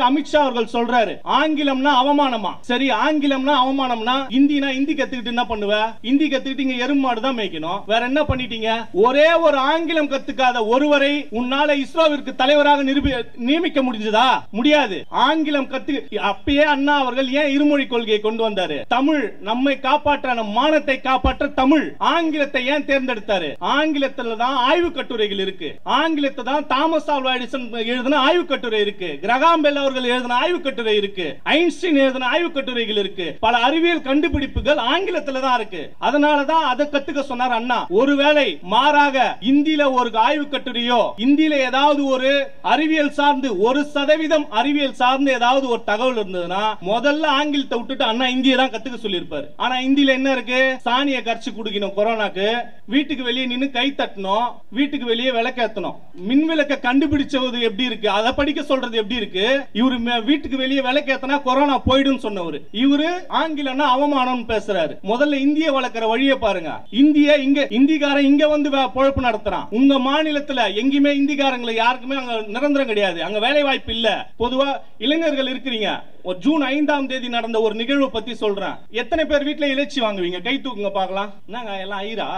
அமித்ஷா அவர்கள் சொல்றாரு ஆங்கிலம்னா அவமானமா. சரி, ஆங்கிலம்னா அவமானம்னா இந்தினா இந்தி கத்துக்கிட்டு என்ன பண்ணுவ? இந்தி கத்துக்கிட்டு இங்க எருமாடு தான் மேய்க்கணும். வேற என்ன பண்ணிட்டீங்க? ஒரே ஒரு ஆங்கிலம் கத்துக்காத ஒருவரை உன்னால இஸ்ரோவிற்கு தலைவராக நியமிக்க முடிஞ்சதா? முடியாது. ஆங்கிலம் கத்து அப்பயே அண்ணா அவர்கள் ஏன் இருமொழி கொள்கையை கொண்டு வந்தாரு? தமிழ் நம்மை காப்பாற்ற, நம் மானத்தை காப்பாற்ற தமிழ். ஆங்கிலத்தை ஏன் தேர்ந்தெடுத்தாரு? ஆங்கிலத்துல தான் ஆய்வு கட்டுரைகள் இருக்கு. ஆங்கிலத்தை தான் தாமஸ் ஆல்வா எடிசன் எழுதின ஆய்வு கட்டுரை இருக்கு. கிரகாம் பெல் அவர்கள் எழுதின ஆய்வு கட்டுரை இருக்கு. ஐன்ஸ்டீன் எழுதின ஆய்வு கட்டுரைகள் இருக்கு. பல அறிவியல் கண்டுபிடிப்புகள் ஆங்கிலத்துல தான் இருக்கு. அதனால தான் அதை கத்துக்க சொன்னார் அண்ணா. ஒருவேளை மாறாக இந்தியில ஒரு ஆய்வு கட்டுரையோ, இந்தியில ஏதாவது ஒரு அறிவியல் சார்ந்து 1% அறிவியல் சார்ந்து ஏதாவது ஒரு தகவல் இருந்ததுன்னா முதல்ல ஆங்கிலத்தை விட்டுட்டு அண்ணா இந்தியை தான் கத்துக்க சொல்லியிருப்பாரு. ஆனா இந்தியில என்ன இருக்கு? சாணியை கரைச்சு குடிக்கணும் கொரோனாக்கு, வீட்டுக்கு வெளியே நின்னு கை தட்டணும், வீட்டுக்கு வெளியே விளக்கேத்தணும். மின் விளக்க கண்டுபிடிச்சது எப்படி இருக்கு? அதை படிக்க சொல்றது எப்படி இருக்கு? இவரு வீட்டுக்கு வெளியே விளக்கேத்தனா கொரோனா போயிடும் சொன்னவர். இவரு ஆங்கிலம்னா அவமானம் பேசுறாரு. முதல்ல இந்திய வளர்க்கிற வழியை பாருங்க. இந்திய இங்க இந்திக்காரன் இங்க வந்து பொழப்பு நடத்துறான். உங்க மாநிலத்துல எங்கேயுமே இந்திக்காரங்களை யாருக்குமே அங்க நிரந்தரம் கிடையாது. அங்க வேலை வாய்ப்பு இல்ல. பொதுவா இளைஞர்கள் இருக்கிறீங்க. ஒரு ஜூன் 5ஆம் தேதி நடந்த ஒரு நிகழ்வு பத்தி சொல்றேன். எத்தனை பேர் வீட்டுல இறைச்சி வாங்குவீங்க? கை தூக்குங்க பார்க்கலாம். என்னங்க எல்லாம் ஐரா?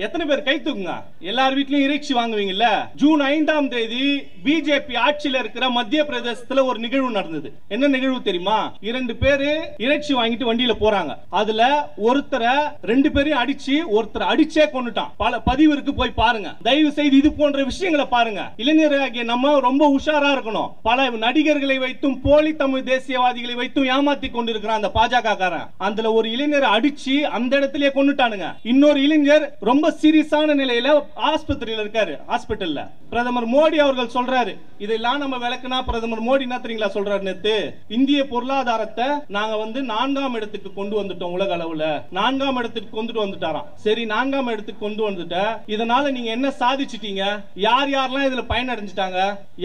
எத்தனை பேர் கை தூக்குங்க? எல்லார் வீட்லயும் இறைச்சி வாங்குவீங்கல்ல? ஜூன் 5ஆம் தேதி பிஜேபி ஆட்சியில இருக்கிற மத்திய பிரதேசத்துல ஒரு நிகழ்வு நடந்தது. என்ன நிகழ்வு தெரியுமா? 2 பேரு இறைச்சி வாங்கிட்டு வண்டியில போறாங்க. அதுல ஒருத்தரை 2 பேரையும் அடிச்சு ஒருத்தர் அடிச்சே கொண்டுட்டான். பல பதிவு இருக்கு, போய் பாருங்க. தயவு செய்து இது போன்ற விஷயங்களை பாருங்க. இளைஞராகிய நம்ம ரொம்ப உஷாரா இருக்கணும். பல நடிகர்களை வைத்தும் போலி தமிழ் தேசியவாதிகளை வைத்தும் ஏமாத்தி கொண்டிருக்கிறான் அந்த பாஜக காரன். அதுல ஒரு இளைஞரை அடிச்சு அந்த இடத்திலேயே கொண்டுட்டானுங்க. இன்னொரு இளைஞர் ரொம்ப சீரியஸான நிலையில ஆஸ்பத்திரியில இருக்காரு. ஹாஸ்பிடல்ல பிரதமர் மோடி அவர்கள் சொல்றாரு. இதெல்லாம் நம்ம விளக்குனா பிரதமர் மோடி என்ன தெரியுங்களா சொல்றாரு? நேத்து இந்திய பொருளாதாரத்தை நாங்க வந்து 4ஆம் இடத்துக்கு கொண்டு வந்துட்டோம். உலக அளவுல 4ஆம் இடத்துக்கு கொண்டுட்டு வந்துட்டாராம். சரி, 4ஆம் இடத்துக்கு கொண்டு வந்துட்ட, இதனால நீங்க என்ன சாதிச்சிட்டீங்க? யார் யாரெல்லாம் இதுல பயனடைஞ்சிட்டாங்க?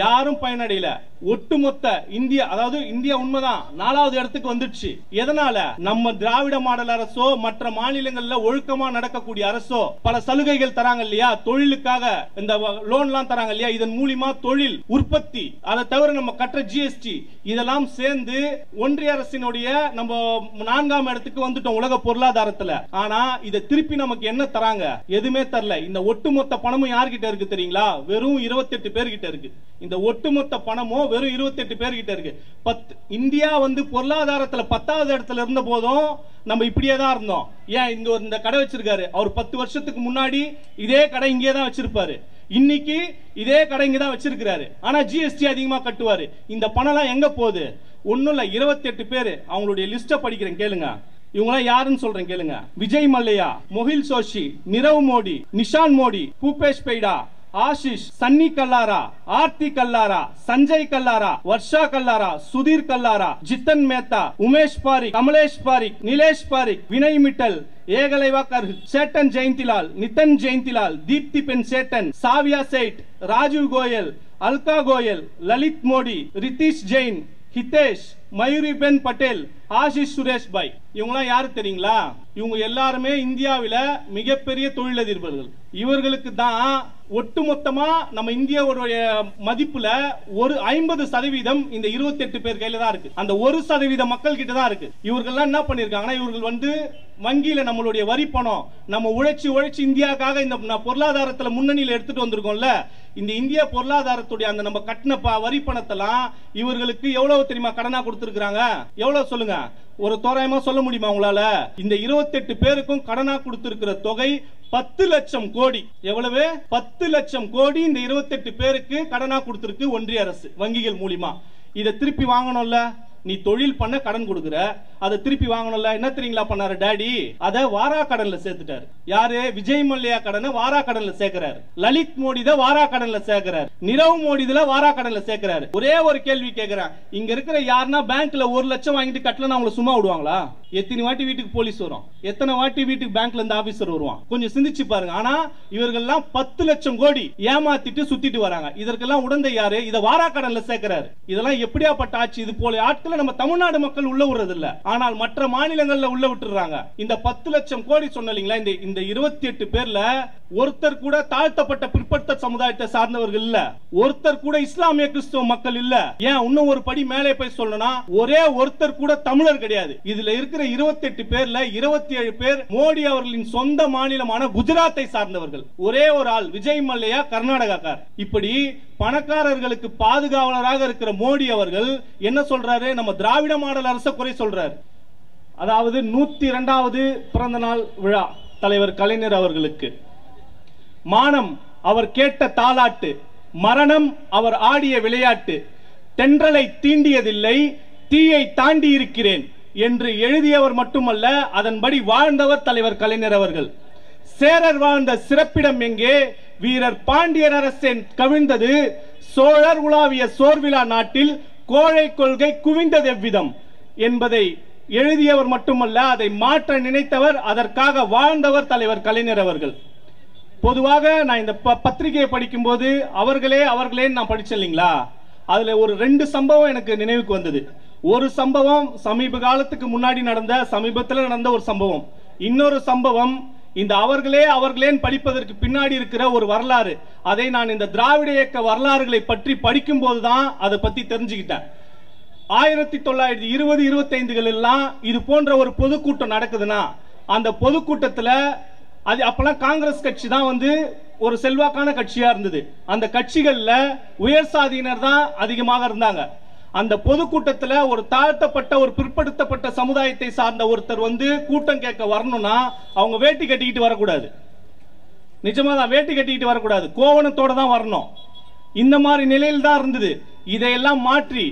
யாரும் பயனடையல. ஒட்டுமொத்த இந்தியா, அதாவது இந்தியா உண்மைதான் 4வது இடத்துக்கு வந்துடுச்சு. எதனால? நம்ம திராவிட மாடல் அரசோ மற்ற மாநிலங்கள்ல ஒழுக்கமா நடக்கக்கூடிய அரசோ பல சலுகைகள் தராங்க இல்லையா? தொழிலுக்காக இந்த லோன்லாம் தராங்க இல்லையா? இதன் மூலமா தொழில் உற்பத்தி, அதை தவிர நம்ம கட்டுற ஜிஎஸ்டி இதெல்லாம் சேர்ந்து ஒன்றிய அரசினுடைய நம்ம 4ஆம் இடத்துக்கு வந்துட்டோம் உலக பொருளாதாரத்துல. ஆனா இதை திருப்பி நமக்கு என்ன தராங்க? எதுவுமே தரல. இந்த ஒட்டுமொத்த பணமும் யார்கிட்ட இருக்கு தெரியுங்களா? வெறும் 28 பேர்கிட்ட இருக்கு. இந்த ஒட்டுமொத்த பணமும் வெறும் 28 பேர்கிட்ட இருக்கு. இந்தியா வந்து பொருளாதாரத்துல 10வது இடத்துல இருந்த போதும் நம்ம இப்படியே தான் இருந்தோம். ஏன் இந்த கடை வச்சிருக்காரு அவர் 10 வருஷத்துக்கு முன்னாடி இதே கடை இங்கே தான் வச்சிருப்பாரு. இன்னைக்கு இதே கடை இங்க தான் வச்சிருக்காரு. ஆனா ஜிஎஸ்டி அதிகமா கட்டுவாரு. இந்த பணம் எங்க போகுது? ஒண்ணும் இல்ல. 28 பேர், அவங்களுடைய லிஸ்ட படிக்கிறேன் கேளுங்க. இவங்களாம் யாருன்னு சொல்றேன் கேளுங்க. விஜய் மல்லையா, மொஹில் சோஷி, நிரவ் மோடி, நிஷான் மோடி, பூபேஷ் பெய்டா, ஆஷிஷ், சன்னி கல்லாரா, ஆர்த்தி கல்லாரா, சஞ்சய் கல்லாரா, வர்ஷா கல்லாரா, சுதீர் கல்லாரா, ஜித்தன் மேத்தா, உமேஷ் பாரிக், கமலேஷ் பாரிக், நிலேஷ் பாரிக், வினய் மிட்டல், ஏகலைவா கர்ஹ், சேட்டன் ஜெயந்திலால், நிதன் ஜெயந்திலால், தீப்தி பென் சேட்டன், சாவியா சேட், ராஜீவ் கோயல், அல்கா கோயல், லலித் மோடி, ரிதீஷ் ஜெயின், ஹிதேஷ், மயூரி பென் பட்டேல், ஆஷிஷ் சுரேஷ் பாய். இவங்களாம் யாரு தெரியுங்களா? இவங்க எல்லாருமே இந்தியாவில மிகப்பெரிய தொழிலதிபர்கள். இவர்களுக்கு தான் ஒட்டுமொத்தமா நம்ம இந்தியாவுடைய மதிப்புல ஒரு 50% இந்த 28 பேர் கையில தான் இருக்கு. அந்த 1% மக்கள் கிட்ட தான் இருக்கு. இவர்கள் என்ன பண்ணிருக்காங்கன்னா, இவர்கள் வந்து வங்கியில நம்மளுடைய வரி பணம் நம்ம உழைச்சி இந்தியாவுக்காக இந்த பொருளாதாரத்துல முன்னணியில் எடுத்துட்டு வந்திருக்கோம்ல, இந்த இந்திய பொருளாதாரத்துடைய அந்த நம்ம கட்டின வரி பணத்தெல்லாம் இவர்களுக்கு எவ்வளவு தெரியுமா கடனா கொடுத்திருக்காங்க? எவ்வளவு சொல்லுங்க, ஒரு தோராயமா சொல்ல முடியுமா உங்களால? இந்த 28 பேருக்கும் கடனா கொடுத்திருக்கிற தொகை 10 லட்சம் கோடி. எவ்வளவு? 10 லட்சம் கோடி இந்த 28 பேருக்கு கடனா கொடுத்திருக்கு ஒன்றிய அரசு வங்கிகள் மூலமா. இதை திருப்பி வாங்கணும்ல. நீ தொழில் பண்ண கடன் கொடுக்குற, அதை திருப்பி வாங்கணும்ல. என்ன தெரியுங்களா பண்ணாரு டாடி? அதை வாரா கடன்ல சேர்த்துட்டாரு. யாரு? விஜய் மல்லையா கடனை வாரா கடன்ல சேர்க்கிறாரு. லலித் மோடி தான் வாரா கடன்ல சேர்க்கிறாரு. நிரவ் மோடி தான் வாரா கடன்ல சேர்க்கிறாரு. ஒரே ஒரு கேள்வி கேட்கிறேன், இங்க இருக்கிற யாருன்னா பேங்க்ல 1 லட்சம் வாங்கிட்டு கட்டலன்னா அவங்களை சும்மா விடுவாங்களா? எத்தனை வாட்டி வீட்டுக்கு போலீஸ் வரும்? எத்தனை வாட்டி வீட்டுக்கு பேங்க்ல இருந்து ஆபீசர் வருவான்? கொஞ்சம் சிந்திச்சு பாருங்க. ஆனா இவர்கள்லாம் 10 லட்சம் கோடி ஏமாத்திட்டு சுத்திட்டு வராங்க. இதற்கெல்லாம் உடந்தை யாரு? இத வாரா கடன்ல சேர்க்கிறாரு. இதெல்லாம் எப்படியாப்பட்ட ஆட்சி? இது போல ஆட்களை நம்ம தமிழ்நாடு மக்கள் உள்ள விடுறது இல்ல, ஆனால் மற்ற மாநிலங்கள்ல உள்ள விட்டுறாங்க. இந்த 10 லட்சம் கோடி சொன்னீங்களா, இந்த 28 பேர்ல ஒருத்தர் கூட தாழ்த்தப்பட்ட பிற்படுத்த சமுதாயத்தை சார்ந்தவர்கள் இல்ல, ஒருத்தர் கூட இஸ்லாமிய கிறிஸ்துவ மக்கள் இல்ல. ஏன் இன்னும் ஒரு படி மேலே போய் சொல்லணும்னா ஒரே ஒருத்தர் கூட தமிழர் கிடையாது. இதுல இருக்கிற 28 பேர்ல 27 பேர் மோடி அவர்களின் சொந்த மாநிலமான குஜராத்தை சார்ந்தவர்கள். ஒரே ஒரு ஆள் விஜய் மல்லையா கர்நாடகாக்கார். இப்படி பணக்காரர்களுக்கு பாதுகாவலராக இருக்கிற மோடி அவர்கள் என்ன சொல்றாரு? நம்ம திராவிட மாடல் அரசை குறை சொல்றாரு. அதாவது 102வது பிறந்த நாள் விழா தலைவர் கலைஞர் அவர்களுக்கு. மானம் அவர் கேட்ட தாலாட்டு, மரணம் அவர் ஆடிய விளையாட்டு, தென்றலை தீண்டியதில்லை தீயை தாண்டி இருக்கிறேன் என்று எழுதியவர் மட்டுமல்ல, அதன்படி வாழ்ந்தவர் தலைவர் கலைஞர் அவர்கள். சேரர் வாழ்ந்த சிறப்பிடம் எங்கே, வீரர் பாண்டியர் அரசன் கவிழ்ந்தது, சோழர் உலாவிய சோர்விழா நாட்டில் கோழை கொள்கை குவிந்தது எவ்விதம் என்பதை எழுதியவர் மட்டுமல்ல, அதை மாற்ற நினைத்தவர், அதற்காக வாழ்ந்தவர் தலைவர் கலைஞர் அவர்கள். பொதுவாக நான் இந்த பத்திரிகையை படிக்கும் போது அவர்களே நான் படிச்சேன் இல்லைங்களா, அதுல ஒரு 2 சம்பவம் எனக்கு நினைவுக்கு வந்தது. ஒரு சம்பவம் சமீப காலத்துக்கு முன்னாடி சமீபத்தில் நடந்த ஒரு சம்பவம். இன்னொரு சம்பவம் இந்த அவர்களேன் படிப்பதற்கு பின்னாடி இருக்கிற ஒரு வரலாறு. அதை நான் இந்த திராவிட இயக்க வரலாறுகளை பற்றி படிக்கும் போதுதான் அதை பத்தி தெரிஞ்சுக்கிட்டேன். 1920-25 எல்லாம் இது போன்ற ஒரு பொதுக்கூட்டம் நடக்குதுன்னா, அந்த பொதுக்கூட்டத்தில் அது அப்பெல்லாம் காங்கிரஸ் கட்சி தான் ஒரு செல்வாக்கான கட்சியா இருந்தது. அந்த கட்சிகள்ல உயர் சாதியினர் தான் அதிகமாக இருந்தாங்க. அந்த பொதுக்கூட்டத்தில் ஒரு தாழ்த்தப்பட்ட ஒரு பிற்படுத்தப்பட்ட சமுதாயத்தை சார்ந்த ஒருத்தர் கூட்டம் கேட்க வரணும்னா அவங்க வேட்டி கட்டிக்கிட்டு வரக்கூடாது. நிஜமாதான் வேட்டி கட்டிக்கிட்டு வரக்கூடாது, கோவணத்தோட தான் வரணும். இந்த மாதிரி நிலையில் தான் இருந்தது. இதையெல்லாம் மாற்றி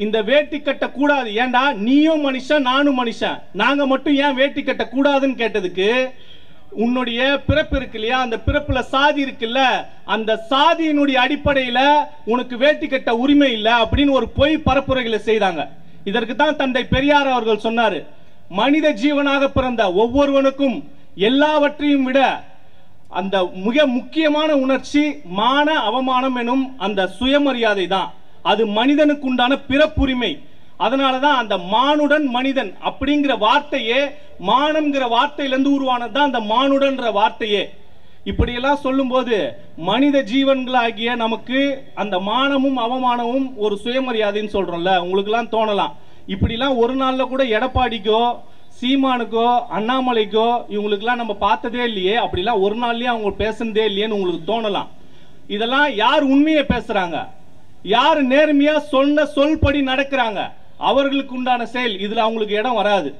இந்த வேட்டி கட்ட கூடாது, ஏண்டா நீயும் மனுஷன் நானும் மனுஷன், நாங்க மட்டும் ஏன் வேட்டி கட்ட கூடாதுன்னு கேட்டதுக்கு, உன்னுடைய பிறப்பு இருக்கு இல்லையா, அந்த பிறப்புல சாதி இருக்குல்ல, அந்த சாதியினுடைய அடிப்படையில உனக்கு வேட்டி கட்ட உரிமை இல்லை அப்படின்னு ஒரு பொய் பரப்புரைகளை செய்தாங்க. இதற்கு தான் தந்தை பெரியார் அவர்கள் சொன்னாரு, மனித ஜீவனாக பிறந்த ஒவ்வொருவனுக்கும் எல்லாவற்றையும் விட அந்த மிக முக்கியமான உணர்ச்சி மான அவமானம் எனும் அந்த சுயமரியாதை தான். அது மனிதனுக்கு உண்டான பிறப்புரிமை. அதனாலதான் அந்த மானுடன் மனிதன் அப்படிங்கிற வார்த்தையே, மானம்ங்கிற வார்த்தையிலிருந்து உருவானதுதான் அந்த மானுடன்ற வார்த்தையே. இப்படியெல்லாம் சொல்லும் போது மனித ஜீவன்களாகிய நமக்கு அந்த மானமும் அவமானமும் ஒரு சுயமரியாதைன்னு சொல்றோம்ல, உங்களுக்கு எல்லாம் தோணலாம் இப்படிலாம் ஒரு நாள்ல கூட எடப்பாடிக்கோ சீமானுக்கோ அண்ணாமலைக்கோ இவங்களுக்கெல்லாம் நம்ம பார்த்ததே இல்லையே, அப்படிலாம் ஒரு நாள்லயே அவங்க பேசுனதே இல்லையேன்னு உங்களுக்கு தோணலாம். இதெல்லாம் யார் உண்மையை பேசுறாங்க, யார் நேர்மையா சொன்ன சொல்படி நடக்கிறாங்க, அவர்களுக்கு உண்டான செயல். இதுல அவங்களுக்கு இடம் வராது.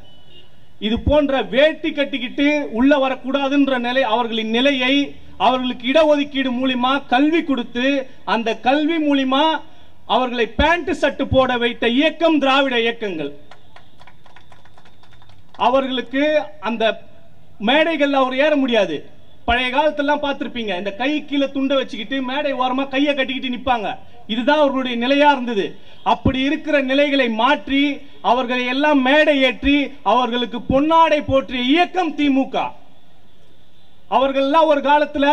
இது போன்ற வேட்டி கட்டிக்கிட்டு உள்ள வரக்கூடாதுன்ற நிலை, அவர்களின் நிலையை அவர்களுக்கு இடஒதுக்கீடு மூலியமா கல்வி கொடுத்து, அந்த கல்வி மூலியமா அவர்களை பேண்ட் சட்டு போட வைத்த இயக்கம் திராவிட இயக்கங்கள். அவர்களுக்கு அந்த மேடைகள் அவர் ஏற முடியாது. பழைய காலத்தெல்லாம் பார்த்திருப்பீங்க, இந்த கை கீழே துண்டை வச்சுக்கிட்டு மேடை ஓரமா கையை கட்டிக்கிட்டு நிற்பாங்க. இதுதான் அவர்களுடைய நிலையா இருந்தது. அப்படி இருக்கிற நிலைகளை மாற்றி அவர்களை எல்லாம் மேடை ஏற்றி அவர்களுக்கு பொன்னாடை போற்றிய இயக்கம் திமுக. அவர்கள்லாம் ஒரு காலத்துல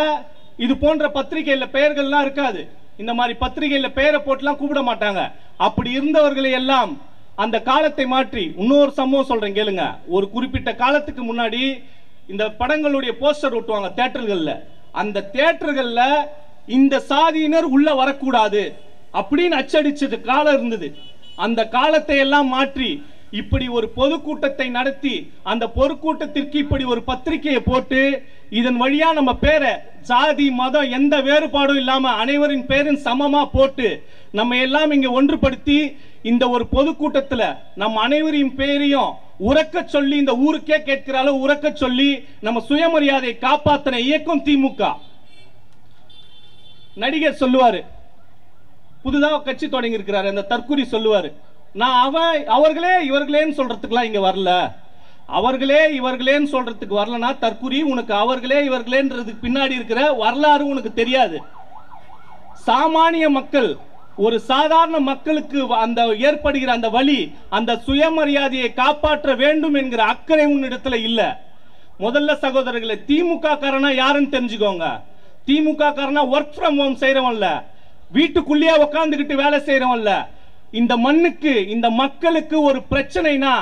இது போன்ற பத்திரிகையில பெயர்கள்லாம் இருக்காது, இந்த மாதிரி பத்திரிகையில பெயரை போட்டுலாம் கூப்பிட மாட்டாங்க. அப்படி இருந்தவர்களை எல்லாம் அந்த காலத்தை மாற்றி, இன்னொரு சம்பவம் சொல்றேன் கேளுங்க. ஒரு குறிப்பிட்ட காலத்துக்கு முன்னாடி இந்த படங்களுடைய போஸ்டர் ஒட்டுவாங்க தியேட்டர்கள்ல. அந்த தியேட்டர்கள்ல இந்த சாதியினர் உள்ள வரக்கூடாது அப்படின்னு அச்சடிச்சது காலம் இருந்தது. அந்த காலத்தை எல்லாம் மாற்றி இப்படி ஒரு பொதுக்கூட்டத்தை நடத்தி, அந்த பொதுக்கூட்டத்திற்கு இப்படி ஒரு பத்திரிகையை போட்டு, இதன் வழியா நம்ம பேரை சாதி மதம் எந்த வேறுபாடும் இல்லாம அனைவரின் பேரும் சமமா போட்டு நம்ம எல்லாம் இங்க ஒன்றுபடுத்தி இந்த ஒரு பொதுக்கூட்டத்துல நம்ம அனைவரின் பேரையும் உறக்க சொல்லி, இந்த ஊருக்கே கேட்கிற அளவு உறக்க சொல்லி நம்ம சுயமரியாதையை காப்பாத்தின இயக்கம் திமுக. நடிகர் சொல்லுவாரு, புதுதாக கட்சி தொடங்கி இருக்கிறாரு, அந்த தற்குறி சொல்லுவாரு, நான் அவர்களே இவர்களேன்னு சொல்றதுக்குலாம் இங்க வரல, அவர்களே இவர்களேன்னு சொல்றதுக்கு வரலனா தற்குறி, உனக்கு அவர்களே இவர்களேன்றதுக்கு பின்னாடி இருக்கிற வரலாறு உனக்கு தெரியாது. சாமானிய மக்கள், ஒரு சாதாரண மக்களுக்கு அந்த ஏற்படுகிற அந்த வலி, அந்த சுயமரியாதையை காப்பாற்ற வேண்டும் என்கிற அக்கறை உன்னிடத்துல இல்ல. முதல்ல சகோதரர்களே, திமுக காரனா யாருன்னு தெரிஞ்சுக்கோங்க. திமுக காரனா ஒர்க் ஃப்ரம் ஹோம் செய்யறவன்ல, வீட்டுக்குள்ளேயே உட்கார்ந்துகிட்டு வேலை செய்யறவன்ல. இந்த மண்ணுக்கு இந்த மக்களுக்கு ஒரு பிரச்சனைனா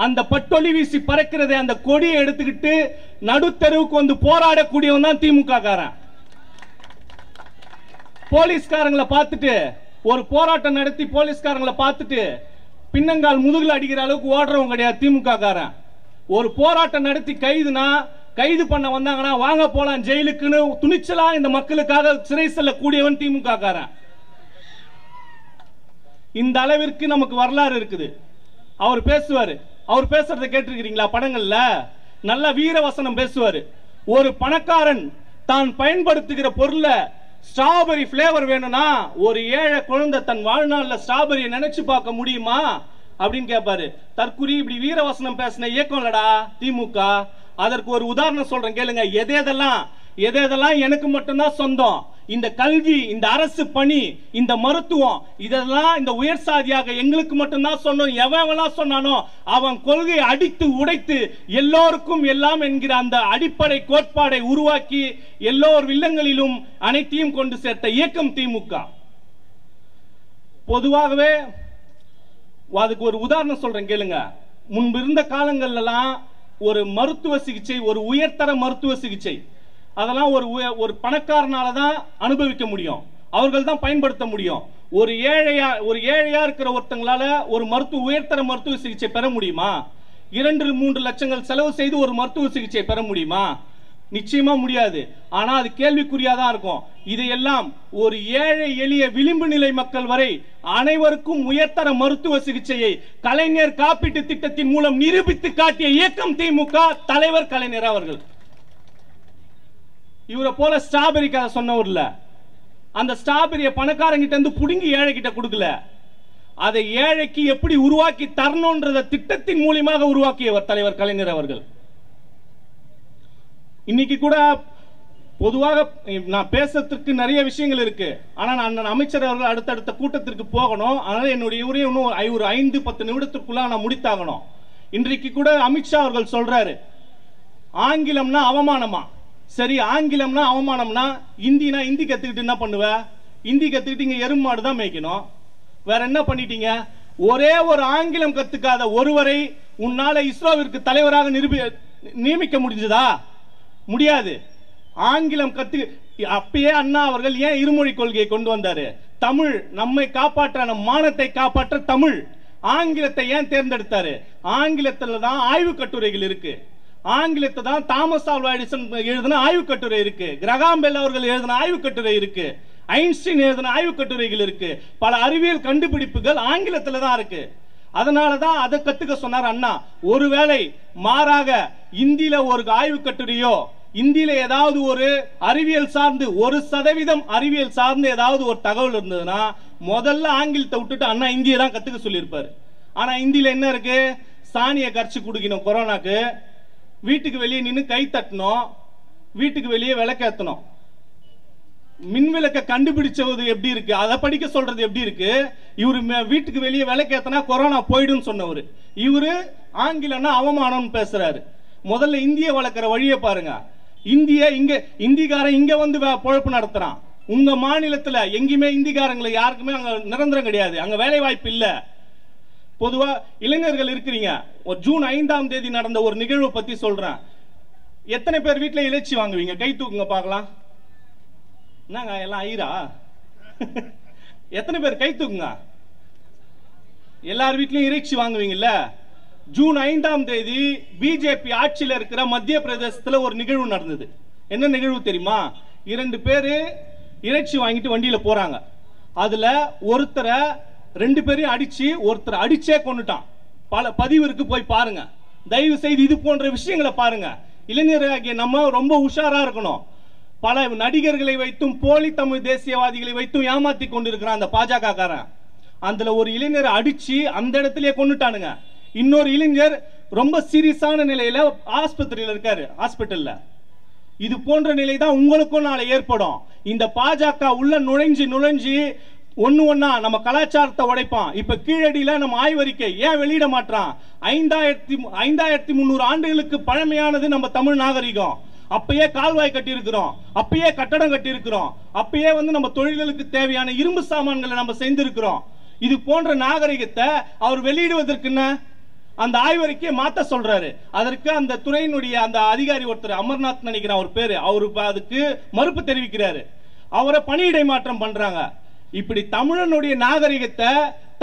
அந்த பட்டொலி வீசி பறக்கிறதை அந்த கொடியை எடுத்துக்கிட்டு நடுத்தெருவுக்கு வந்து போராடக்கூடியவன் தான் திமுக காரன். போலீஸ்காரங்களை பார்த்துட்டு ஒரு போராட்டம் நடத்தி போலீஸ்காரங்களை பார்த்துட்டு பின்னங்கால் முதுகுல அடிக்கிற அளவுக்கு ஓடுறவங்க கிடையாது திமுக காரன். ஒரு போராட்டம் நடத்தி கைது பண்ண வந்தாங்கன்னா வாங்க போலாம் ஜெயிலுக்குன்னு துணிச்சலா இந்த மக்களுக்காக சிறை செல்லக்கூடியவன் திமுக காரன். இந்த அளவிற்கு நமக்கு வரலாறு இருக்குது. அவர் பேசுவாரு, அவர் பேசுறதை கேட்டிருக்கிறீங்களா? படங்கள்ல நல்ல வீரவசனம் பேசுவாரு. ஒரு பணக்காரன் தான் பயன்படுத்துகிற பொருளை ஸ்ட்ராபெரி பிளேவர் வேணும்னா ஒரு ஏழை குழந்தை தன் வாழ்நாள்ல ஸ்ட்ராபெரியை நினைச்சு பார்க்க முடியுமா அப்படின்னு கேட்பாரு. தற்குறி இப்படி வீரவசனம் பேசின இயக்கம் இல்லடா திமுக. அதற்கு ஒரு உதாரணம் சொல்றேன் கேளுங்க. எதெல்லாம் எனக்கு மட்டும்தான் சொந்தம், இந்த கல்வி, இந்த அரசு பணி, இந்த மருத்துவம், இதெல்லாம் இந்த உயர் சாதியாக எங்களுக்கு மட்டும்தான் சொன்னோம். எவன் சொன்னானோ அவன் கொள்கையை அடித்து உடைத்து எல்லோருக்கும் எல்லாம் என்கிற அந்த அடிப்படை கோட்பாடை உருவாக்கி எல்லோர் இல்லங்களிலும் அனைத்தையும் கொண்டு சேர்த்த இயக்கம் திமுக. பொதுவாகவே அதுக்கு ஒரு உதாரணம் சொல்றேன் கேளுங்க. முன்பு இருந்த காலங்கள்லாம் ஒரு மருத்துவ சிகிச்சை, ஒரு உயர்தர மருத்துவ சிகிச்சை, அதெல்லாம் ஒரு பணக்காரனால தான் அனுபவிக்க முடியும், அவர்கள் தான் பயன்படுத்த முடியும். ஒரு ஏழையா இருக்கிற ஒருத்தங்களால ஒரு உயர்தர மருத்துவ சிகிச்சை பெற முடியுமா? 2-3 லட்சங்கள் செலவு செய்து ஒரு மருத்துவ சிகிச்சை பெற முடியுமா? நிச்சயமா முடியாது. ஆனா அது கேள்விக்குறியாதான் இருக்கும். இதையெல்லாம் ஒரு ஏழை எளிய விளிம்பு நிலை மக்கள் வரை அனைவருக்கும் உயர்தர மருத்துவ சிகிச்சையை கலைஞர் காப்பீட்டு திட்டத்தின் மூலம் நிரூபித்து காட்டிய இயக்கம் திமுக, தலைவர் கலைஞர் அவர்கள். இவரை போல ஸ்ட்ராபெரி கதை சொன்னவர் இல்ல. அந்த ஸ்ட்ராபெரியை பணக்காரங்கிட்ட இருந்து புடுங்கி ஏழை கிட்ட கொடுக்கல. அதை ஏழைக்கு எப்படி உருவாக்கி தரணும்ன்றத திட்டத்தின் மூலமாக உருவாக்கியவர் தலைவர் கலைஞர் அவர்கள். இன்னைக்கு கூட பொதுவாக நான் பேசுறதுக்கு நிறைய விஷயங்கள் இருக்கு. ஆனா நான் அமைச்சர் அவர்கள் அடுத்தடுத்த கூட்டத்திற்கு போகணும். அதனால என்னுடைய உரையை இன்னும் ஒரு 5-10 நிமிடத்திற்குள்ள நான் முடித்தாகணும். இன்றைக்கு கூட அமித்ஷா அவர்கள் சொல்றாரு, ஆங்கிலம்னா அவமானமா? சரி, ஆங்கிலம்னா அவமானம்னா இந்தி கத்துக்கிட்டு என்ன பண்ணுவ? இந்தி கத்துக்கிட்டு இங்க எருமாடு தான் மேய்க்கணும், வேற என்ன பண்ணிட்டீங்க? ஒரே ஒரு ஆங்கிலம் கத்துக்காத ஒருவரை உன்னால இஸ்ரோவிற்கு தலைவராக நியமிக்க முடிஞ்சதா? முடியாது. ஆங்கிலம் அப்பயே அண்ணா அவர்கள் ஏன் இருமொழி கொள்கையை கொண்டு வந்தாரு? தமிழ் நம்மை காப்பாற்ற, நம் மானத்தை காப்பாற்ற தமிழ். ஆங்கிலத்தை ஏன் தேர்ந்தெடுத்தாரு? ஆங்கிலத்துல தான் ஆய்வு கட்டுரைகள் இருக்கு. ஆங்கிலத்தை தான் தாமஸ் ஆல்வா எடிசன் எழுதின ஆய்வு கட்டுரை இருக்கு, கிரகாம் பெல் அவர்கள் எழுதின ஆய்வு கட்டுரை இருக்கு, ஐன்ஸ்டீன் எழுதின ஆய்வு கட்டுரைகள் இருக்கு. பல அறிவியல் கண்டுபிடிப்புகள் ஆங்கிலத்துல தான் இருக்கு. அதனாலதான் அதை கத்துக்க சொன்னார் அண்ணா. ஒருவேளை மாறாக இந்தியில ஒரு ஆய்வு கட்டுரையோ, இந்தியில ஏதாவது ஒரு அறிவியல் சார்ந்து 1% அறிவியல் சார்ந்து ஏதாவது ஒரு தகவல் இருந்ததுன்னா முதல்ல ஆங்கிலத்தை விட்டுட்டு அண்ணா இந்தியை தான் கத்துக்க சொல்லியிருப்பாரு. ஆனா இந்தியில என்ன இருக்கு? சாணியை கரைச்சு குடிக்கணும், கொரோனாக்கு வீட்டுக்கு வெளியே நின்று கை தட்டணும், வீட்டுக்கு வெளியே விளக்கேற்றணும். மின்விளக்க கண்டுபிடிச்சது எப்படி இருக்கு, அதை படிக்க சொல்றது எப்படி இருக்கு? இவரு வீட்டுக்கு வெளியே விளக்கேத்தனா கொரோனா போயிடும் சொன்னவர். இவரு ஆங்கிலம்னா அவமானம் பேசுறாரு. முதல்ல இந்திய வளர்க்கிற வழியை பாருங்க. இந்திக்காரன் இங்க வந்து பொழப்பு நடத்துறான். உங்க மாநிலத்துல எங்கேயுமே இந்திக்காரங்களை யாருக்குமே அங்க நிரந்தரம் கிடையாது, அங்க வேலை வாய்ப்பு இல்ல. பொதுவா இளைஞர்கள் இருக்கிறீங்க. ஒரு ஜூன் 5ஆம் தேதி நடந்த ஒரு நிகழ்வு பத்தி சொல்றேன். எத்தனை பேர் வீட்டுல இறைச்சி வாங்குவீங்க? கை தூக்குங்க பார்க்கலாம். என்னங்க எல்லாம் ஐரா? எத்தனை பேர் கை தூக்குங்க? எல்லார் வீட்லயும் இறைச்சி வாங்குவீங்கல்ல. ஜூன் 5ஆம் தேதி பிஜேபி ஆட்சியில் இருக்கிற மத்திய பிரதேசத்துல ஒரு நிகழ்வு நடந்தது. என்ன நிகழ்வு தெரியுமா? 2 பேரு இறைச்சி வாங்கிட்டு வண்டியில போறாங்க. அதுல ஒருத்தரை 2 பேரையும் ஒருத்தரை அடிச்சே கொண்டுட்டான். பல பதிவு இருக்கு, போய் பாருங்க. தயவு செய்து இது போன்ற விஷயங்களை பாருங்க. இளைஞராகிய நம்ம ரொம்ப உஷாரா இருக்கணும். பல நடிகர்களை வைத்தும் போலி தமிழ் தேசியவாதிகளை வைத்தும் ஏமாத்தி கொண்டிருக்கிறான் அந்த பாஜக காரன். அதுல ஒரு இளைஞரை அடிச்சு அந்த இடத்திலேயே கொண்டுட்டானுங்க. இன்னொரு இளைஞர் ரொம்ப சீரியஸான நிலையில ஆஸ்பத்திரியில் இருக்காரு, ஹாஸ்பிட்டல்ல. இது போன்ற நிலை தான் உங்களுக்கும் நாளை ஏற்படும். இந்த பாஜக உள்ள நுழைஞ்சு ஒன்னா நம்ம கலாச்சாரத்தை உடைப்பான். இப்ப கீழடியில நம்ம ஆய்வறிக்கை ஏன் வெளியிட மாட்டான்? 5300 ஆண்டுகளுக்கு பழமையானது நம்ம தமிழ் நாகரிகம். அப்பயே கால்வாய் கட்டி இருக்கிறோம், அப்பயே கட்டடம் கட்டி இருக்கிறோம், அப்பயே நம்ம தொழில்களுக்கு தேவையான இரும்பு சாமான்களை நம்ம செய்திருக்கிறோம். இது போன்ற நாகரிகத்தை அவர் வெளியிடுவதற்கு அந்த ஆய்வறிக்கையை மாத்த சொல்றாரு. அதற்கு அந்த துறையினுடைய அந்த அதிகாரி ஒருத்தர் அமர்நாத் நினைக்கிறேன் அவர் பேரு, அவரு அதுக்கு மறுப்பு தெரிவிக்கிறாரு. அவரை பணியிடை மாற்றம் பண்றாங்க. இப்படி தமிழனுடைய நாகரிகத்தை,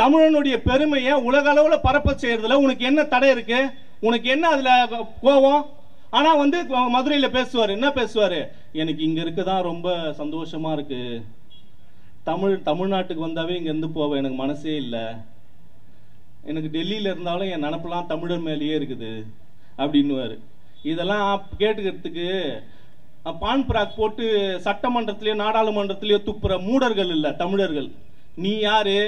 தமிழனுடைய பெருமையை உலக அளவுல பரப்ப செய்யறதுல உனக்கு என்ன தடை இருக்கு? உனக்கு என்ன அதுல கோபம்? ஆனா வந்து மதுரையில பேசுவாரு, என்ன பேசுவாரு, எனக்கு இங்க இருக்கதான் ரொம்ப சந்தோஷமா இருக்கு, தமிழ்நாட்டுக்கு வந்தாவே இங்க இருந்து போவேன், எனக்கு மனசே இல்லை, எனக்கு டெல்லியில இருந்தாலும் என் நினப்பெல்லாம் தமிழர் மேலேயே இருக்குது அப்படின்னுவாரு. இதெல்லாம் கேட்டுக்கிறதுக்கு பான் பிராக் போட்டு சட்டமன்றத்திலேயோ நாடாளுமன்றத்திலேயோ துப்புற மூடர்கள் இல்ல தமிழர்கள். நீ யாரு,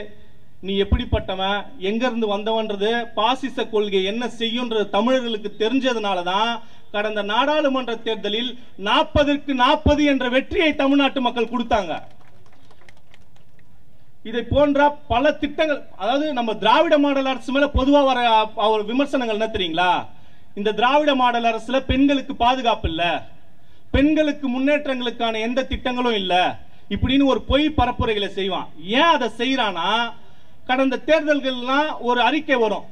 நீ எப்படிப்பட்டவன், எங்க இருந்து வந்தவன்றது, பாசிச கொள்கை என்ன செய்யும்ன்றது தமிழர்களுக்கு தெரிஞ்சதுனாலதான் கடந்த நாடாளுமன்ற தேர்தலில் 40க்கு 40 என்ற வெற்றியை தமிழ்நாட்டு மக்கள் கொடுத்தாங்க. இதை போன்ற பல திட்டங்கள், அதாவது நம்ம திராவிட மாடல் அரசு மேல பொதுவா வர அவர் விமர்சனங்கள் என்ன தெரியுங்களா? இந்த திராவிட மாடல் அரசுல பெண்களுக்கு பாதுகாப்பு இல்ல, பெண்களுக்கு முன்னேற்றங்களுக்கான எந்த திட்டங்களும் இல்ல, இப்படின்னு ஒரு பொய் பரப்புரைகளை செய்வான். ஏன் அதை செய்யறானா, கடந்த தேர்தல்கள்லாம் ஒரு அறிக்கை வரும்,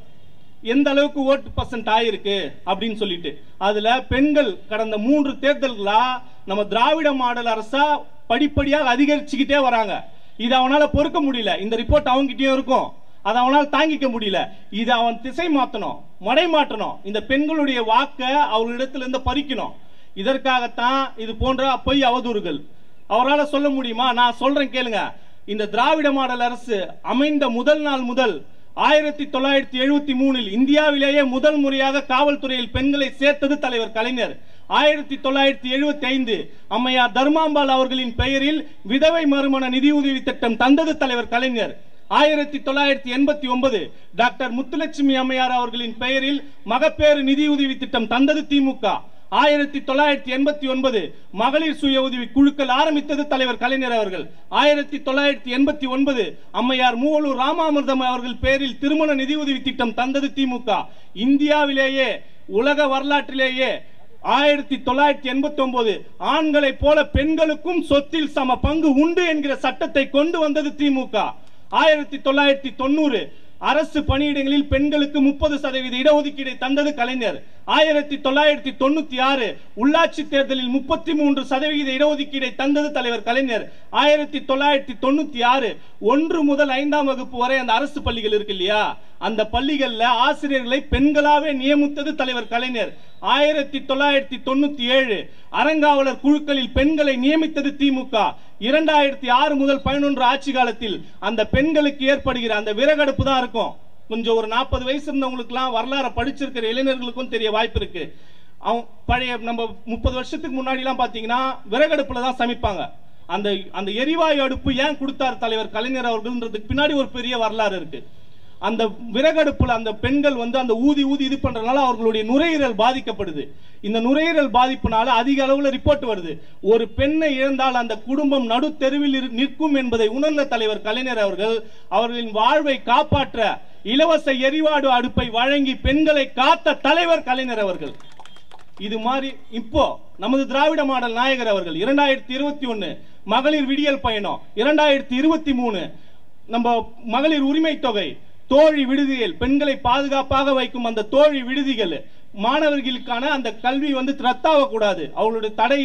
எந்த அளவுக்கு ஓட்டு பர்சன்ட் ஆயிருக்கு அப்படின்னு சொல்லிட்டு. அதுல பெண்கள் கடந்த 3 தேர்தல்களா நம்ம திராவிட மாடல் அரசா படிப்படியாக அதிகரிச்சுக்கிட்டே வராங்க. இது அவனால பொறுக்க முடியல. இந்த ரிப்போர்ட் அவங்கிட்டயும் இருக்கும், அதை அவனால் தாங்கிக்க முடியல. இது அவன் திசை மாற்றணும், மடை மாற்றணும், இந்த பெண்களுடைய வாக்க அவர்களிடத்திலிருந்து பறிக்கணும். இதற்காகத்தான் இது போன்ற பொய் அவதூறுகள். அவரால் சொல்ல முடியுமா? நான் சொல்றேன் கேளுங்க. இந்த திராவிட மாடல் அரசு அமைந்த முதல் நாள் முதல் 1973 இந்தியாவிலேயே முதல் முறையாக காவல்துறையில் பெண்களை சேர்த்தது தலைவர் கலைஞர். 1975 அம்மையார் தர்மாம்பாள் அவர்களின் பெயரில் விதவை மறுமண நிதியுதவி திட்டம் தந்தது தலைவர் கலைஞர். 1989 டாக்டர் முத்துலட்சுமி அம்மையார் அவர்களின் பெயரில் மகப்பேறு நிதியுதவி திட்டம் தந்தது திமுக. 1989 மகளிர் சுய உதவி குழுக்கள் ஆரம்பித்தது தலைவர் கலைஞர் அவர்கள். 1989 அம்மையார் மூவலூர் ராமாமிர்தம் அவர்கள் பெயரில் திருமண நிதியுதவி திட்டம் தந்தது திமுக. இந்தியாவிலேயே உலக வரலாற்றிலேயே 1989 ஆண்களை போல பெண்களுக்கும் சொத்தில் சம பங்கு உண்டு என்கிற சட்டத்தை கொண்டு வந்தது திமுக. 1990 அரசு பணியிடங்களில் பெண்களுக்கு 30% இடஒதுக்கீடை தந்தது கலைஞர். 1996 உள்ளாட்சி தேர்தலில் 33% இடஒதுக்கீடை தந்தது தலைவர் கலைஞர். 1996 1 முதல் 5ஆம் வகுப்பு வரை அந்த அரசு பள்ளிகள் இருக்கு இல்லையா, அந்த பள்ளிகள்ல ஆசிரியர்களை பெண்களாவே நியமித்தது தலைவர் கலைஞர். 1997 அறங்காவலர் குழுக்களில் பெண்களை நியமித்தது திமுக. 2006 முதல் 11 ஆட்சி காலத்தில் அந்த பெண்களுக்கு ஏற்படுகிற அந்த விறகடுப்பு தான் இருக்கும். கொஞ்சம் ஒரு 40 வயசு இருந்தவங்களுக்குலாம் வரலாறு படிச்சிருக்கிற இளைஞர்களுக்கும் தெரிய வாய்ப்பு இருக்கு. பழைய நம்ம 30 வருஷத்துக்கு முன்னாடி எல்லாம் பாத்தீங்கன்னா விறகடுப்புல தான் சமைப்பாங்க. அந்த எரிவாயு அடுப்பு ஏன் கொடுத்தார் தலைவர் கலைஞர் அவர்கள்ன்றதுக்கு பின்னாடி ஒரு பெரிய வரலாறு இருக்கு. அந்த விறகடுப்புல அந்த பெண்கள் வந்து அந்த ஊதி இது பண்றதுனால அவர்களுடைய நுரையீரல் பாதிக்கப்படுது. இந்த நுரையீரல் பாதிப்புனால அதிக அளவுல ரிப்போர்ட் வருது. ஒரு பெண்ணை இழந்தால் அந்த குடும்பம் நடு தெருவில் நிற்கும் என்பதை உணர்ந்த தலைவர் கலைஞர் அவர்கள் அவர்களின் வாழ்வை காப்பாற்ற இலவச எரிவாயு அடுப்பை வழங்கி பெண்களை காத்த தலைவர் கலைஞர் அவர்கள். இது மாதிரி இப்போ நமது திராவிட மாடல் நாயகர் அவர்கள் 2021 மகளிர் விடியல் பயணம், 2023 நம்ம மகளிர் உரிமை தொகை, தோழி விடுதிகள், பெண்களை பாதுகாப்பாக வைக்கும் அந்த தோழி விடுதிகள், மாணவர்களுக்கான அந்த கல்வி வந்து ரத்தாக கூடாது, அவர்களுடைய தடை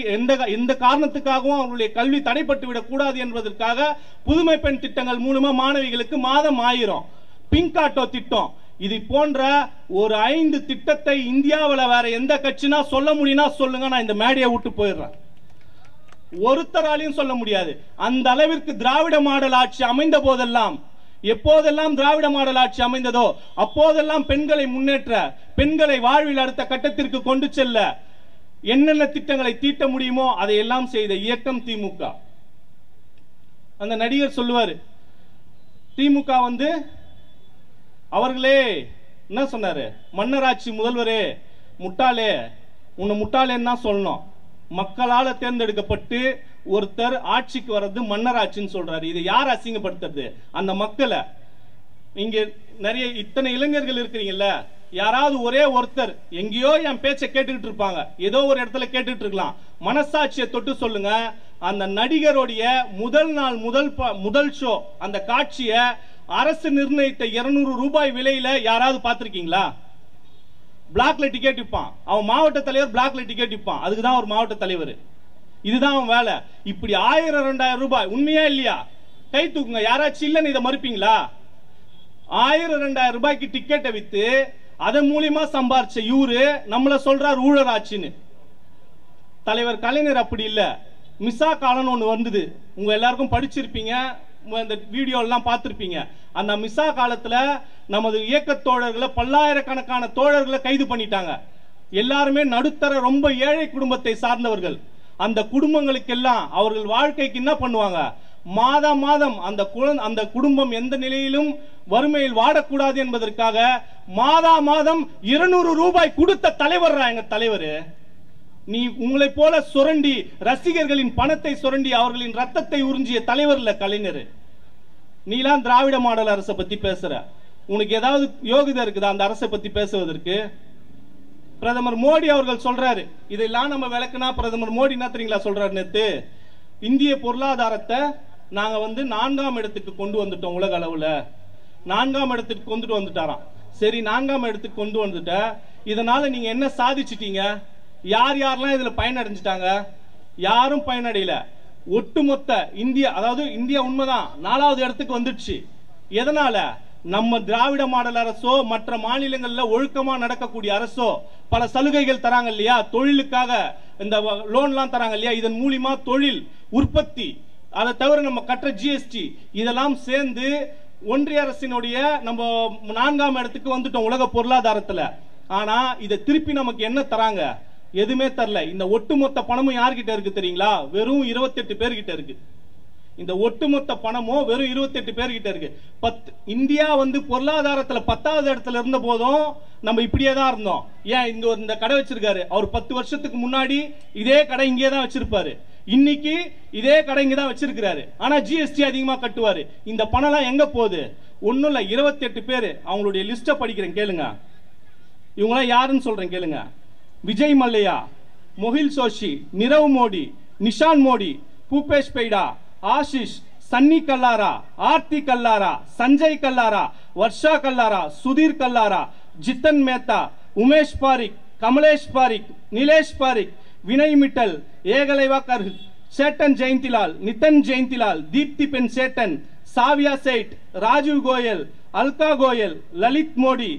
எந்த காரணத்துக்காகவும் அவர்களுடைய கல்வி தடைப்பட்டு விடக் கூடாது என்பதற்காக புதுமை பெண் திட்டங்கள் மூலமா மாணவிகளுக்கு மாதம் 1000 பிங்க் ஆட்டோ திட்டம், இது போன்ற ஒரு 5 திட்டத்தை இந்தியாவில் வேற எந்த கட்சினா சொல்ல முடியும்னா சொல்லுங்க, நான் இந்த மேடையை விட்டு போயிடுறேன். ஒருத்தராலையும் சொல்ல முடியாது. அந்த அளவிற்கு திராவிட மாடல் ஆட்சி அமைந்த போதெல்லாம், எப்போதெல்லாம் திராவிட மாடல் ஆட்சி அமைந்ததோ அப்போதெல்லாம் பெண்களை முன்னேற்ற, பெண்களை வாழ்வில் அடுத்த கட்டத்திற்கு கொண்டு செல்ல என்னென்ன திட்டங்களை தீட்ட முடியுமோ அதையெல்லாம் செய்த இயக்கம் திமுக. அந்த நடிகர் சொல்லுவாரு, திமுக வந்து அவர்களே என்ன சொன்னாரு, மன்னராட்சி முதல்வரே முட்டாளே, உன்னை முட்டாளேன்னு தான் சொல்லணும். மக்களால தேர்ந்தெடுக்கப்பட்டு ஒருத்தர் ஆட்சிக்கு வர்றது மன்னராட்சின்னு சொல்றாரு. இதை யார் அசிங்கப்படுத்துறது? அந்த மக்களை. இங்க நிறைய இத்தனை இளைஞர்கள் இருக்கிறீங்கல்ல, யாராவது ஒரே ஒருத்தர் எங்கேயோ என் பேச்சை கேட்டுக்கிட்டு இருப்பாங்க, ஏதோ ஒரு இடத்துல கேட்டுட்டு இருக்கலாம். மனசாட்சியை தொட்டு சொல்லுங்க, அந்த நடிகருடைய முதல் நாள் முதல் ஷோ அந்த காட்சியை அரசு நிர்ணயித்த 200 ரூபாய் விலையில யாராவது பார்த்திருக்கீங்களா? பிளாக்ல டிக்கெட் விற்பான். அவன் மாவட்ட தலைவர் பிளாக்ல டிக்கெட் விற்பான். அதுக்கு தான் ஒரு மாவட்ட தலைவர். இதுதான் அவன் வேலை. இப்படி 1000-2000 ரூபாய், உண்மையா இல்லையா? கை தூக்குங்க. யாராச்சும் இல்லைன்னு இதை மறுப்பீங்களா? 1000-2000 ரூபாய்க்கு டிக்கெட்டை வித்து அதன் மூலியமா சம்பாரிச்ச இவரு நம்மள சொல்றார் ஊழல் ஆட்சின்னு. தலைவர் கலைஞர் அப்படி இல்ல. மிசா காலம் ஒண்ணு வந்தது, உங்க எல்லாருக்கும் படிச்சிருப்பீங்க, இந்த வீடியோ எல்லாம் பார்த்திருப்பீங்க. அந்த மிசா காலத்துல நமது இயக்க தோழர்களை, பல்லாயிரக்கணக்கான தோழர்களை கைது பண்ணிட்டாங்க. எல்லாருமே நடுத்தர ரொம்ப ஏழை குடும்பத்தை சார்ந்தவர்கள். அந்த குடும்பங்களுக்கெல்லாம் அவர்கள் வாழ்க்கைக்கு என்ன பண்ணுவாங்க, மாதம் மாதம் அந்த குடும்பம் எந்த நிலையிலும் வறுமையில் வாடக்கூடாது என்பதற்காக மாதம் 200 ரூபாய் கொடுத்த தலைவர் எங்க தலைவர். நீ உங்களை போல சுரண்டி ரசிகர்களின் பணத்தை சுரண்டி அவர்களின் ரத்தத்தை உறிஞ்சிய தலைவர் இல்ல கலைஞர். நீலாம் திராவிட மாடல் அரசை பத்தி பேசுற, உனக்கு ஏதாவது யோகிதை இருக்குதா அந்த அரசை பத்தி பேசுவதற்கு? பிரதமர் மோடி அவர்கள் சொல்றாரு, இதெல்லாம் நம்ம விளக்குனா பிரதமர் மோடி என்ன தெரியுங்களா சொல்றாரு, நேத்து இந்திய பொருளாதாரத்தை நாங்க 4ஆம் இடத்துக்கு கொண்டு வந்துட்டோம், உலக அளவுல 4ஆம் இடத்துக்கு கொண்டுட்டு வந்துட்டாராம். சரி, 4ஆம் இடத்துக்கு கொண்டு வந்துட்ட, இதனால நீங்க என்ன சாதிச்சிட்டீங்க? யார் யாரெல்லாம் இதுல பயனடைஞ்சிட்டாங்க? யாரும் பயனடையல. ஒட்டுமொத்த இந்தியா, அதாவது இந்தியா உண்மைதான் 4வது இடத்துக்கு வந்துடுச்சு. எதனால? நம்ம திராவிட மாடல் அரசோ மற்ற மாநிலங்கள்ல ஒழுக்கமா நடக்கக்கூடிய அரசோ பல சலுகைகள் தராங்க இல்லையா, தொழிலுக்காக இந்த லோன்லாம் தராங்க இல்லையா, இதன் மூலியமா தொழில் உற்பத்தி, அதை தவிர நம்ம கட்டுற ஜிஎஸ்டி இதெல்லாம் சேர்ந்து ஒன்றிய அரசினுடைய நம்ம 4ஆம் இடத்துக்கு வந்துட்டோம் உலக பொருளாதாரத்துல. ஆனா இதை திருப்பி நமக்கு என்ன தராங்க? எதுவுமே தரல. இந்த ஒட்டுமொத்த பணமும் யார்கிட்ட இருக்கு தெரியுங்களா? வெறும் 28 பேர்கிட்ட இருக்கு. இந்த ஒட்டுமொத்த பணமும் வெறும் 28 பேர்கிட்ட இருக்கு. இந்தியா பொருளாதாரத்துல 10வது இடத்துல இருந்த போதும் நம்ம இப்படியே தான் இருந்தோம். ஏன் இந்த கடை வச்சிருக்காரு, அவர் 10 வருஷத்துக்கு முன்னாடி இதே கடை இங்கே தான் வச்சிருப்பாரு, இன்னைக்கு இதே கடை இங்க தான் வச்சிருக்காரு. ஆனா ஜிஎஸ்டி அதிகமா கட்டுவாரு. இந்த பணம் எங்க போகுது? ஒண்ணும் இல்ல, 28 பேரு. அவங்களுடைய லிஸ்ட படிக்கிறேன் கேளுங்க. இவங்களாம் யாருன்னு சொல்றேன் கேளுங்க. விஜய் மல்லையா, மொஹில் சோஷி, நிரவ் மோடி, நிஷான் மோடி, பூபேஷ் பெய்டா, ஆஷிஷ், சன்னி கல்லாரா, ஆர்த்தி கல்லாரா, சஞ்சய் கல்லாரா, வர்ஷா கல்லாரா, சுதீர் கல்லாரா, ஜித்தன் மேத்தா, உமேஷ் பாரிக், கமலேஷ் பாரிக், நிலேஷ் பாரிக், வினய் மிட்டல், ஏகலைவா கர்ஹ், சேட்டன் ஜெயந்திலால், நிதன் ஜெயந்திலால், தீப்தி பென் சேட்டன், சாவியா சேட், ராஜீவ் கோயல், அல்கா கோயல், லலித் மோடி,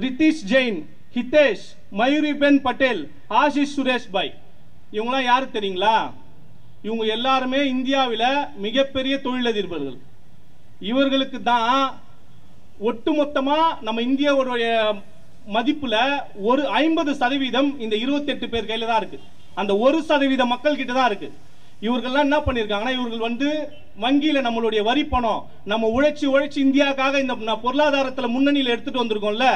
ரிதீஷ் ஜெயின், ஹிதேஷ், மயூரி பென் பட்டேல், ஆஷிஷ் சுரேஷ் பாய். இவங்களாம் யாரு தெரியுங்களா? இவங்க எல்லாருமே இந்தியாவில் மிகப்பெரிய தொழிலதிபர்கள். இவர்களுக்கு தான் ஒட்டுமொத்தமா நம்ம இந்தியாவுடைய மதிப்புல ஒரு 50% இந்த 28 பேர் கையில தான் இருக்கு. அந்த 1% மக்கள் கிட்ட தான் இருக்கு. இவர்கள்லாம் என்ன பண்ணிருக்காங்கன்னா, இவர்கள் வங்கியில நம்மளுடைய வரி பணம் நம்ம உழைச்சி இந்தியாவுக்காக இந்த பொருளாதாரத்துல முன்னணியில் எடுத்துட்டு வந்திருக்கோம்ல,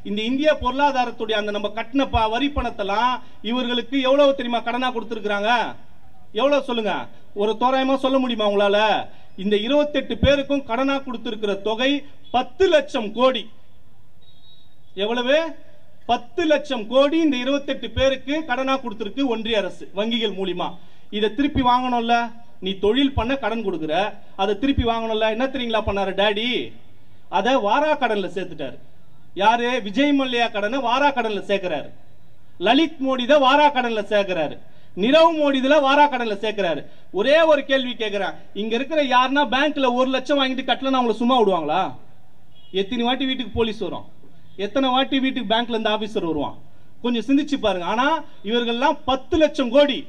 இந்த இந்திய பொருளாதாரத்துடைய அந்த நம்ம கட்டின வரி பணத்தெல்லாம் இவர்களுக்கு எவ்வளவு தெரியுமா கடனா கொடுத்திருக்காங்க? எவ்வளவு சொல்லுங்க, ஒரு தோராயமா சொல்ல முடியுமா உங்களால? இந்த 28 பேருக்கும் கடனா கொடுத்திருக்கிற தொகை 10 லட்சம் கோடி. எவ்வளவு? 10 லட்சம் கோடி இந்த 28 பேருக்கு கடனா கொடுத்திருக்கு ஒன்றிய அரசு வங்கிகள் மூலியமா. இதை திருப்பி வாங்கணும்ல, நீ தொழில் பண்ண கடன் கொடுக்குற, அதை திருப்பி வாங்கணும்ல. என்ன தெரியுங்களா பண்ணாரு டாடி? அதை வாரா கடன்ல சேர்த்துட்டாரு. யாரு? விஜய் மல்லையா கடனை வாரா கடன்ல சேர்க்கிறாரு. லலித் மோடி தான் வாரா கடன்ல சேர்க்கிறாரு. நிரவ் மோடி இதுல வாரா கடன்ல சேர்க்கிறாரு. ஒரே ஒரு கேள்வி கேட்கிறேன், இங்க இருக்கிற யாருன்னா பேங்க்ல 1 லட்சம் வாங்கிட்டு கட்டலன்னா அவங்கள சும்மா விடுவாங்களா? எத்தனை வாட்டி வீட்டுக்கு போலீஸ் வரும், எத்தனை வாட்டி வீட்டுக்கு பேங்க்ல இருந்து ஆபீசர் வருவான்? கொஞ்சம் சிந்திச்சு பாருங்க. ஆனா இவர்கள்லாம் 10 லட்சம் கோடி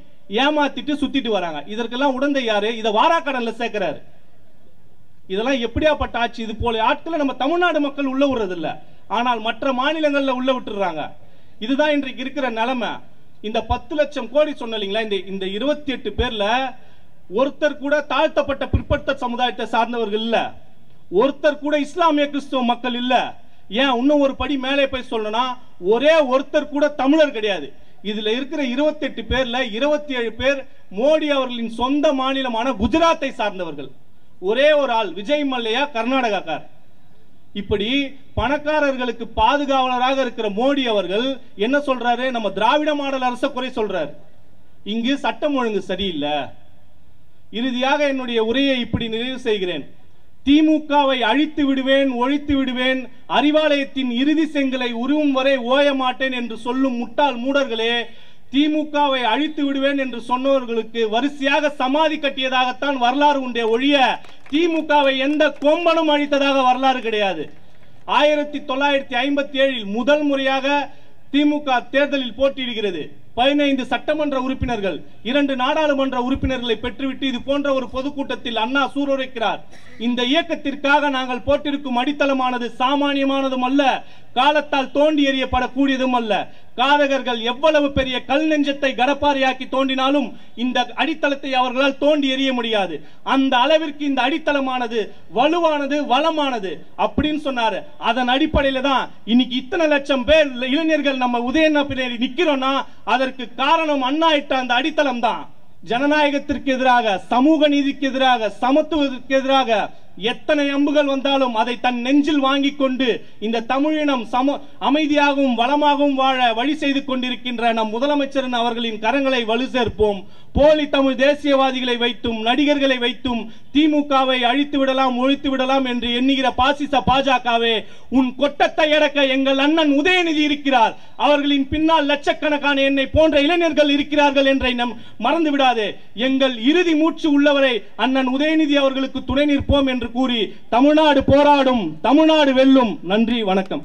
ஏமாத்திட்டு சுத்திட்டு வராங்க. இதற்கெல்லாம் உடந்தை யாரு? இதை வாரா கடன்ல சேர்க்கிறாரு. இதெல்லாம் எப்படியாப்பட்ட ஆட்சி? இது போல ஆட்களை நம்ம தமிழ்நாடு மக்கள் உள்ள விடுறது இல்ல, ஆனால் மற்ற மாநிலங்கள்ல உள்ள விட்டுறாங்க. இதுதான் இன்றைக்கு இருக்கிற நிலைமை. இந்த 10 லட்சம் கோடி சொன்னீங்களா, இந்த 28 பேர்ல ஒருத்தர் கூட தாழ்த்தப்பட்ட பிற்படுத்த சமுதாயத்தை சார்ந்தவர்கள் இல்ல, ஒருத்தர் கூட இஸ்லாமிய கிறிஸ்தவ மக்கள் இல்ல. ஏன் இன்னும் ஒரு படி மேலே போய் சொல்லணும்னா, ஒரே ஒருத்தர் கூட தமிழர் கிடையாது. இதுல இருக்கிற 28 பேர்ல 27 பேர் மோடி அவர்களின் சொந்த மாநிலமான குஜராத்தை சார்ந்தவர்கள். ஒரே ஒரு ஆள் விஜய் மல்லையா கர்நாடகாக்கார். இப்படி பணக்காரர்களுக்கு பாதுகாவலராக இருக்கிற மோடி அவர்கள் என்ன சொல்றாரு? நம்ம திராவிட மாடல் அரசை குறை சொல்றாரு. இங்கு சட்டம் ஒழுங்கு சரியில்லை. இறுதியாக என்னுடைய உரையை இப்படி நிறைவு செய்கிறேன். திமுகவை அழித்து விடுவேன், ஒழித்து விடுவேன், அறிவாலயத்தின் இறுதி செங்கலை உருவும் வரை ஓய மாட்டேன் என்று சொல்லும் முட்டாள் மூடர்களே, திமுகவை அழித்து விடுவேன் என்று சொன்னவர்களுக்கு வரிசையாக சமாதி கட்டியதாகத்தான் வரலாறு உண்டே ஒழிய திமுகவை எந்த கொம்பனும் அழித்ததாக வரலாறு கிடையாது. 1957 முதல் முறையாக திமுக தேர்தலில் போட்டியிடுகிறது. 15 சட்டமன்ற உறுப்பினர்கள், 2 நாடாளுமன்ற உறுப்பினர்களை பெற்றுவிட்டு இது போன்ற ஒரு பொதுக்கூட்டத்தில் அண்ணா சூளுரைக்கிறார். இந்த இயக்கத்திற்காக நாங்கள் போட்டிருக்கும் அடித்தளமானது சாமானியமானதும் அல்ல, காலத்தால் தோண்டி எறியப்படக்கூடியதும் அல்ல. காதகர்கள் எவ்வளவு பெரிய கல் நெஞ்சத்தை கடப்பாறையாக்கி தோண்டினாலும் இந்த அடித்தளத்தை அவர்களால் தோண்டி எறிய முடியாது. அந்த அளவிற்கு இந்த அடித்தளமானது வலுவானது, வளமானது அப்படின்னு சொன்னாரு. அதன் அடிப்படையில தான் இன்னைக்கு இத்தனை லட்சம் பேர் இளைஞர்கள் நம்ம உதயநிதி பின்னாடி நிக்கிறோம்னா அதற்கு காரணம் அண்ணா இட்ட அந்த அடித்தளம் தான். ஜனநாயகத்திற்கு எதிராக, சமூக நீதிக்கு எதிராக, சமத்துவத்திற்கு எதிராக எத்தனை அம்புகள் வந்தாலும் அதை தன் நெஞ்சில் வாங்கிக் கொண்டு இந்த தமிழினம் அமைதியாகவும் வளமாகவும் வாழ வழி செய்து கொண்டிருக்கின்ற நம் முதலமைச்சரின் அவர்களின் கரங்களை வலு சேர்ப்போம். போலி தமிழ் தேசியவாதிகளை வைத்தும் நடிகர்களை வைத்தும் திமுகவை அழித்து விடலாம், ஒழித்து விடலாம் என்று எண்ணுகிற பாசிச பாஜகவே, உன் கொட்டத்தை அடக்க எங்கள் அண்ணன் உதயநிதி இருக்கிறார். அவர்களின் பின்னால் லட்சக்கணக்கான என்னை போன்ற இளைஞர்கள் இருக்கிறார்கள் என்றை நம் மறந்து விடாதே. எங்கள் இறுதி மூச்சு உள்ளவரை அண்ணன் உதயநிதி அவர்களுக்கு துணை நிற்போம் என்று கூறி தமிழ்நாடு போராடும், தமிழ்நாடு வெல்லும். நன்றி, வணக்கம்.